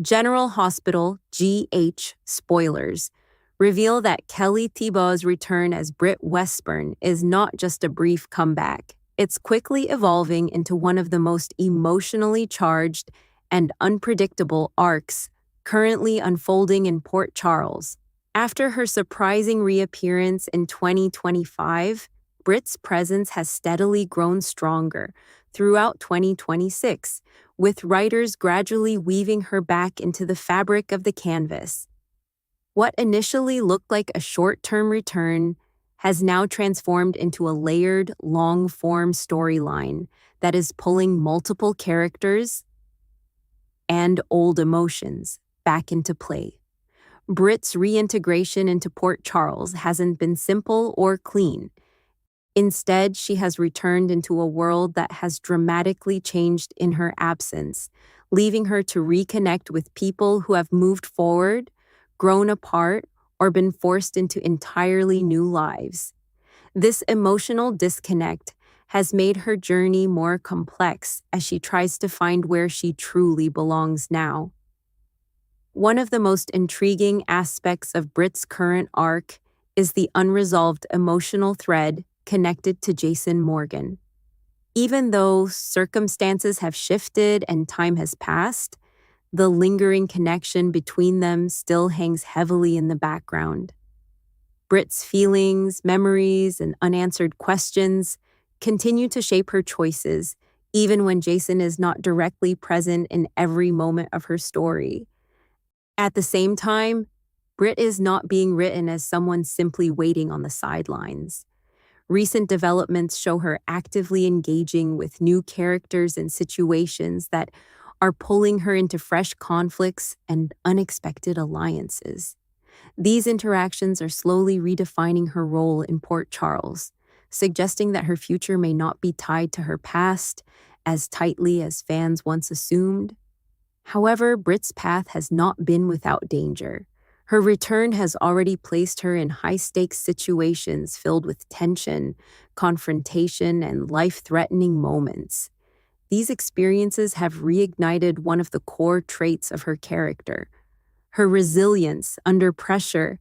General Hospital, GH, spoilers, reveal that Kelly Thiebaud's return as Britt Westburn is not just a brief comeback. It's quickly evolving into one of the most emotionally charged and unpredictable arcs currently unfolding in Port Charles. After her surprising reappearance in 2025, Britt's presence has steadily grown stronger throughout 2026, with writers gradually weaving her back into the fabric of the canvas. What initially looked like a short-term return has now transformed into a layered, long-form storyline that is pulling multiple characters and old emotions back into play. Britt's reintegration into Port Charles hasn't been simple or clean. Instead, she has returned into a world that has dramatically changed in her absence, leaving her to reconnect with people who have moved forward, grown apart, or been forced into entirely new lives. This emotional disconnect has made her journey more complex as she tries to find where she truly belongs now. One of the most intriguing aspects of Britt's current arc is the unresolved emotional thread connected to Jason Morgan. Even though circumstances have shifted and time has passed, the lingering connection between them still hangs heavily in the background. Britt's feelings, memories, and unanswered questions continue to shape her choices, even when Jason is not directly present in every moment of her story. At the same time, Britt is not being written as someone simply waiting on the sidelines. Recent developments show her actively engaging with new characters and situations that are pulling her into fresh conflicts and unexpected alliances. These interactions are slowly redefining her role in Port Charles, suggesting that her future may not be tied to her past as tightly as fans once assumed. However, Britt's path has not been without danger. Her return has already placed her in high-stakes situations filled with tension, confrontation, and life-threatening moments. These experiences have reignited one of the core traits of her character, her resilience under pressure.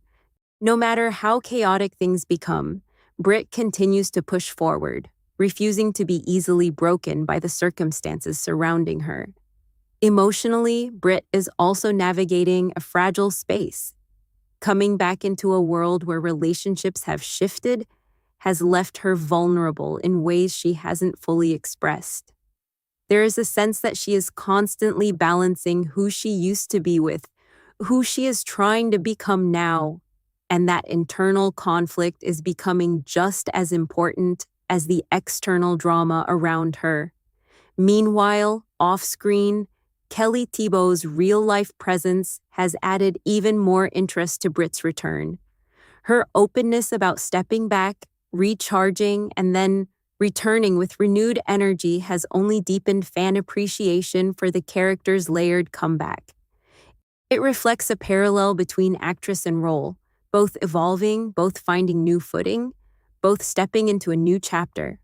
No matter how chaotic things become, Britt continues to push forward, refusing to be easily broken by the circumstances surrounding her. Emotionally, Britt is also navigating a fragile space. Coming back into a world where relationships have shifted has left her vulnerable in ways she hasn't fully expressed. There is a sense that she is constantly balancing who she used to be with who she is trying to become now, and that internal conflict is becoming just as important as the external drama around her. Meanwhile, off-screen, Kelly Thiebaud's real-life presence has added even more interest to Britt's return. Her openness about stepping back, recharging, and then returning with renewed energy has only deepened fan appreciation for the character's layered comeback. It reflects a parallel between actress and role, both evolving, both finding new footing, both stepping into a new chapter.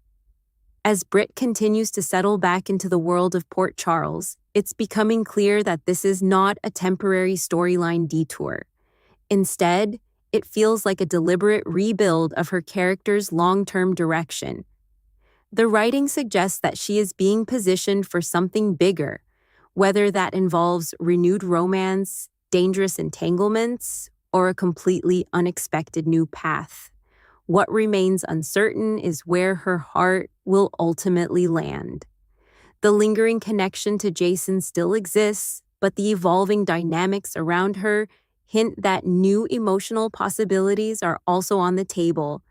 As Britt continues to settle back into the world of Port Charles, it's becoming clear that this is not a temporary storyline detour. Instead, it feels like a deliberate rebuild of her character's long-term direction. The writing suggests that she is being positioned for something bigger, whether that involves renewed romance, dangerous entanglements, or a completely unexpected new path. What remains uncertain is where her heart will ultimately land. The lingering connection to Jason still exists, but the evolving dynamics around her hint that new emotional possibilities are also on the table.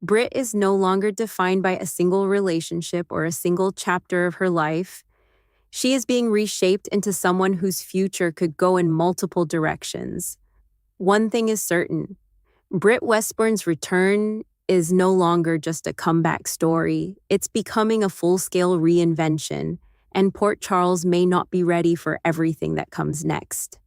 Britt is no longer defined by a single relationship or a single chapter of her life. She is being reshaped into someone whose future could go in multiple directions. One thing is certain: Britt Westburn's return is no longer just a comeback story. It's becoming a full-scale reinvention, and Port Charles may not be ready for everything that comes next.